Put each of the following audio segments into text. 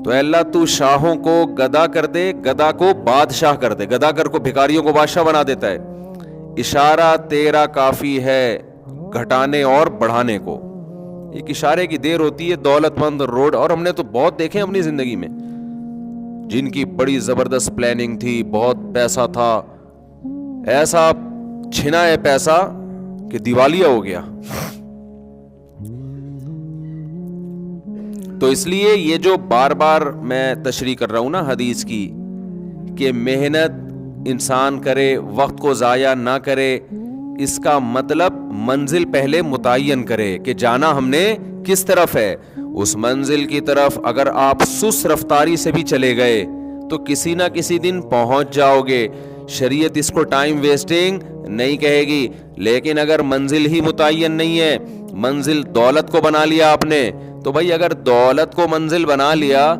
تو اے اللہ تو شاہوں کو گدا کر دے, گدا کو بادشاہ کر دے. گدا کر کو بھکاریوں کو بادشاہ بنا دیتا ہے. اشارہ تیرا کافی ہے گھٹانے اور بڑھانے کو. ایک اشارے کی دیر ہوتی ہے. دولت مند روڈ, اور ہم نے تو بہت دیکھے اپنی زندگی میں جن کی بڑی زبردست پلاننگ تھی, بہت پیسہ تھا, ایسا چھنا ہے پیسہ کہ دیوالیہ ہو گیا. تو اس لیے یہ جو بار بار میں تشریح کر رہا ہوں نا حدیث کی, کہ محنت انسان کرے, وقت کو ضائع نہ کرے, اس کا مطلب منزل پہلے متعین کرے کہ جانا ہم نے کس طرف ہے. اس منزل کی طرف اگر آپ سست رفتاری سے بھی چلے گئے تو کسی نہ کسی دن پہنچ جاؤ گے. شریعت اس کو ٹائم ویسٹنگ نہیں کہے گی. لیکن اگر منزل ہی متعین نہیں ہے, منزل دولت کو بنا لیا آپ نے, تو بھائی اگر دولت کو منزل بنا لیا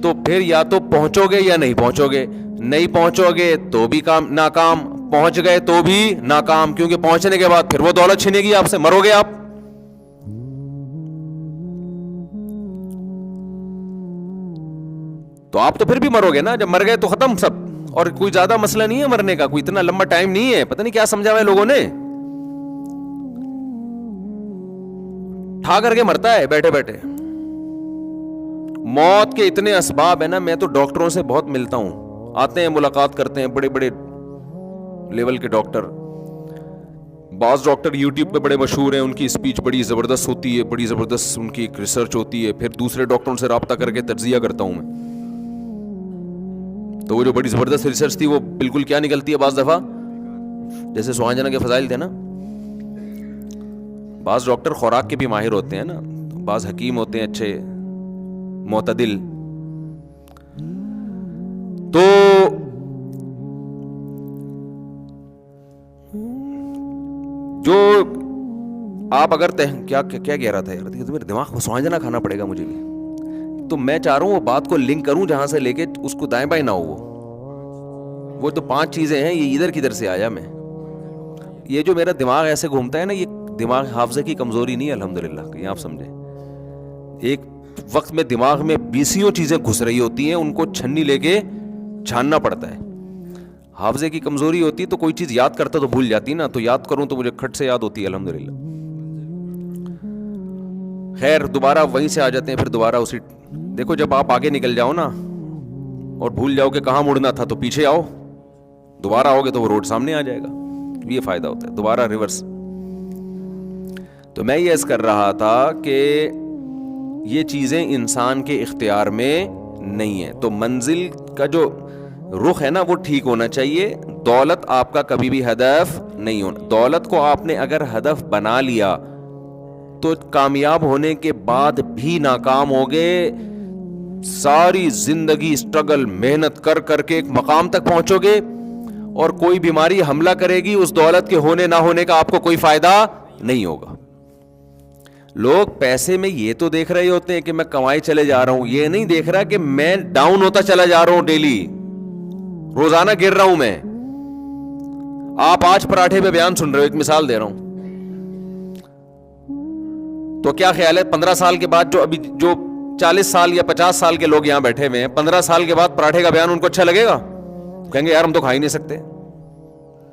تو پھر یا تو پہنچو گے یا نہیں پہنچو گے. نہیں پہنچو گے تو بھی ناکام, پہنچ گئے تو بھی ناکام, کیونکہ پہنچنے کے بعد پھر وہ دولت چھینے گی آپ سے, مرو گے آپ. تو آپ تو پھر بھی مرو گے نا. جب مر گئے تو ختم سب, اور کوئی زیادہ مسئلہ نہیں ہے مرنے کا, کوئی اتنا لمبا ٹائم نہیں ہے. پتہ نہیں کیا سمجھا ہوا ہے لوگوں نے, ٹھا کر کے مرتا ہے بیٹھے بیٹھے. موت کے اتنے اسباب ہیں نا. میں تو ڈاکٹروں سے بہت ملتا ہوں, آتے ہیں ملاقات کرتے ہیں, بڑے بڑے لیول کے ڈاکٹر. بعض ڈاکٹر یوٹیوب پہ بڑے مشہور ہیں, ان کی اسپیچ بڑی زبردست ہوتی ہے, بڑی زبردست ان کی ریسرچ ہوتی ہے. پھر دوسرے ڈاکٹروں سے رابطہ کر کے تجزیہ کرتا ہوں میں, تو وہ جو بڑی زبردست ریسرچ تھی وہ بالکل کیا نکلتی ہے بعض دفعہ, جیسے سوہانجنا کے فضائل تھے نا. بعض ڈاکٹر خوراک کے بھی ماہر ہوتے ہیں نا, بعض حکیم ہوتے ہیں اچھے معتدل. تو جو آپ اگر کیا کہہ رہا تھا یار, میرے دماغ کو سوہانجنا کھانا پڑے گا مجھے بھی. تو میں چاہ رہا ہوں وہ بات کو لنک کروں جہاں سے لے کے اس کو دائیں بائیں نہ ہو. وہ تو 5 چیزیں ہیں, یہ ادھر کدھر سے آیا میں. یہ جو میرا دماغ ایسے گھومتا ہے نا, یہ دماغ حافظے کی کمزوری نہیں ہے الحمدللہ, یہ آپ سمجھیں. ایک وقت میں دماغ میں 20 چیزیں گھس رہی ہوتی ہیں, ان کو چھنی لے کے چھاننا پڑتا ہے. حافظے کی کمزوری ہوتی ہے تو کوئی چیز یاد کرتا تو بھول جاتی نا, تو یاد کروں تو مجھے کھٹ سے یاد ہوتی ہے الحمدللہ. خیر دوبارہ وہیں سے آ جاتے ہیں پھر دوبارہ اسی. دیکھو جب آپ آگے نکل جاؤ نا اور بھول جاؤ کہ کہاں مڑنا تھا, تو پیچھے آؤ, دوبارہ آؤ گے تو وہ روڈ سامنے آ جائے گا. یہ فائدہ ہوتا ہے دوبارہ ریورس. تو میں یہ عرض کر رہا تھا کہ یہ چیزیں انسان کے اختیار میں نہیں ہیں. تو منزل کا جو رخ ہے نا وہ ٹھیک ہونا چاہیے. دولت آپ کا کبھی بھی ہدف نہیں ہونا. دولت کو آپ نے اگر ہدف بنا لیا تو کامیاب ہونے کے بعد بھی ناکام ہوگے. ساری زندگی اسٹرگل محنت کر کر کے ایک مقام تک پہنچو گے, اور کوئی بیماری حملہ کرے گی, اس دولت کے ہونے نہ ہونے کا آپ کو کوئی فائدہ نہیں ہوگا. لوگ پیسے میں یہ تو دیکھ رہے ہوتے ہیں کہ میں کمائی چلے جا رہا ہوں, یہ نہیں دیکھ رہا کہ میں ڈاؤن ہوتا چلا جا رہا ہوں, ڈیلی روزانہ گر رہا ہوں میں. آپ آج پراٹھے پہ بیان سن رہے ہو, ایک مثال دے رہا ہوں. تو کیا خیال ہے 15 سال کے بعد جو 40 سال یا 50 سال کے لوگ یہاں بیٹھے ہوئے ہیں, 15 سال کے بعد پراٹھے کا بیان ان کو اچھا لگے گا؟ کہیں گے یار ہم تو کھا ہی نہیں سکتے.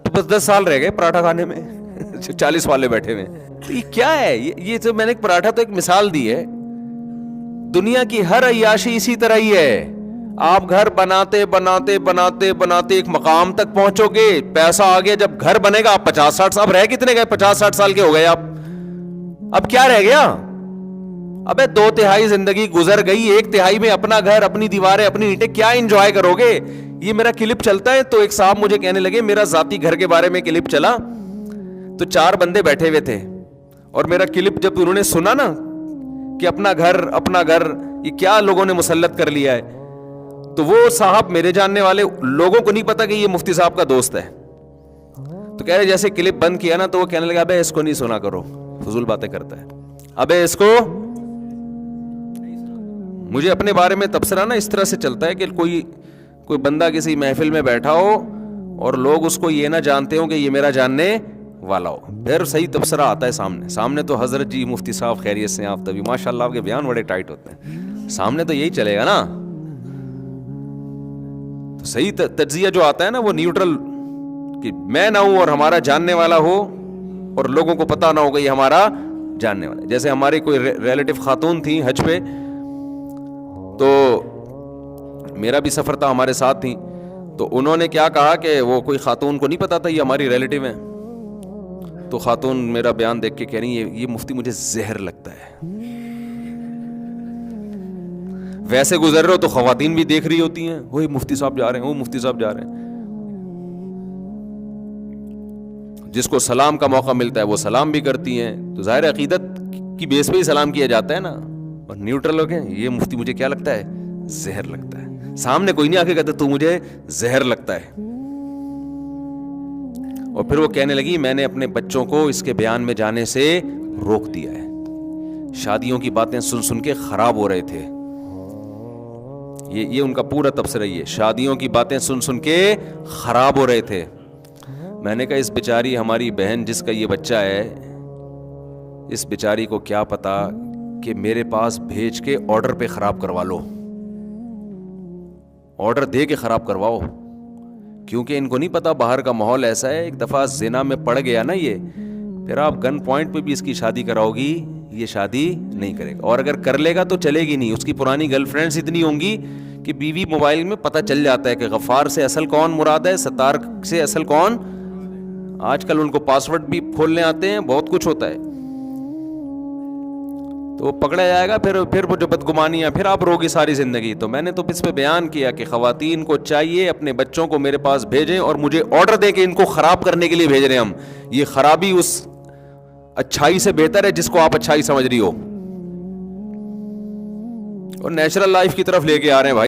تو بس 10 سال رہ گئے پراٹھا کھانے میں, 40 والے بیٹھے ہوئے. تو یہ کیا ہے؟ یہ جو میں نے ایک پراٹھا تو ایک مثال دی ہے. دنیا کی ہر عیاشی اسی طرح ہی ہے. آپ گھر بناتے بناتے بناتے بناتے ایک مقام تک پہنچو گے, پیسہ آ گیا, جب گھر بنے گا آپ 50-60 سال رہ کتنے گئے, 50-60 سال کے ہو گئے آپ. اب کیا رہ گیا؟ ابے 2/3 زندگی گزر گئی, 1/3 میں اپنا گھر, اپنی دیواریں, اپنی اینٹیں, کیا انجوائے کرو گے؟ یہ میرا کلپ چلتا ہے تو ایک صاحب مجھے کہنے لگے, میرا ذاتی گھر کے بارے میں کلپ چلا تو 4 بندے بیٹھے ہوئے تھے, اور میرا کلپ جب انہوں نے سنا نا کہ اپنا گھر یہ کیا لوگوں نے مسلط کر لیا ہے, تو وہ صاحب میرے جاننے والے لوگوں کو نہیں پتا کہ یہ مفتی صاحب کا دوست ہے. تو کہہ رہے جیسے کلپ بند کیا نا تو وہ کہنے لگا ابے اس کو نہیں سنا کرو, فضول باتیں کرتا ہے. ابے اس کو, مجھے اپنے بارے میں تبصرہ نا اس طرح سے چلتا ہے کہ کوئی بندہ کسی محفل میں بیٹھا ہو اور لوگ اس کو یہ نہ جانتے ہوں کہ یہ میرا جاننے والا ہو, پھر صحیح تبصرہ آتا ہے سامنے تو حضرت جی مفتی صاحب خیریت سے آپ تبھی ماشاء اللہ آپ کے بیان بڑے ٹائٹ ہوتے ہیں, سامنے تو یہی چلے گا نا, تو صحیح تجزیہ جو آتا ہے نا وہ نیوٹرل، کہ میں نہ ہوں اور ہمارا جاننے والا ہو اور لوگوں کو پتا نہ ہوگا یہ ہمارا جاننے والا ہے. جیسے ہماری کوئی ریلیٹو خاتون تھی حج پہ، تو میرا بھی سفر تھا، ہمارے ساتھ تھیں، تو انہوں نے کیا کہا کہ وہ کوئی خاتون کو نہیں پتا تھا یہ ہماری ریلیٹو ہیں. تو خاتون میرا بیان دیکھ کے کہہ رہی ہے یہ مفتی مجھے زہر لگتا ہے. ویسے گزر رہے ہو تو خواتین بھی دیکھ رہی ہوتی ہیں، وہی مفتی صاحب جا رہے ہیں، وہ مفتی صاحب جا رہے ہیں. جس کو سلام کا موقع ملتا ہے وہ سلام بھی کرتی ہیں. تو ظاہر عقیدت کی بیس پہ ہی سلام کیا جاتا ہے نا. اور نیوٹرل ہو گئے یہ مفتی مجھے کیا لگتا ہے، زہر لگتا ہے. سامنے کوئی نہیں آ کے کہتا تو مجھے زہر لگتا ہے. اور پھر وہ کہنے لگی میں نے اپنے بچوں کو اس کے بیان میں جانے سے روک دیا ہے، شادیوں کی باتیں سن سن کے خراب ہو رہے تھے. یہ ان کا پورا تبصرہ یہ، شادیوں کی باتیں سن سن کے خراب ہو رہے تھے. میں نے کہا اس بیچاری ہماری بہن جس کا یہ بچہ ہے، اس بیچاری کو کیا پتا کہ میرے پاس بھیج کے آرڈر پہ خراب کروا لو، آرڈر دے کے خراب کرواؤ، کیونکہ ان کو نہیں پتا باہر کا ماحول ایسا ہے. ایک دفعہ زنا میں پڑ گیا نا یہ، پھر آپ گن پوائنٹ پہ بھی اس کی شادی کراؤ گی یہ شادی نہیں کرے گا. اور اگر کر لے گا تو چلے گی نہیں. اس کی پرانی گرل فرینڈز اتنی ہوں گی کہ بیوی موبائل میں پتہ چل جاتا ہے کہ غفار سے اصل کون مراد ہے، ستار سے اصل کون. آج کل ان کو پاسورڈ بھی کھولنے آتے ہیں، بہت کچھ ہوتا ہے. تو وہ پکڑا جائے گا، پھر وہ جو بدگمانیاں پھر آپ روگی ساری زندگی. تو میں نے تو اس پہ بیان کیا کہ خواتین کو چاہیے اپنے بچوں کو میرے پاس بھیجیں اور مجھے آرڈر دے کے ان کو خراب کرنے کے لیے بھیج رہے ہیں ہم. یہ خرابی اس اچھائی سے بہتر ہے جس کو آپ اچھائی سمجھ رہی ہو، اور نیچرل لائف کی طرف لے کے آ رہے ہیں بھائی.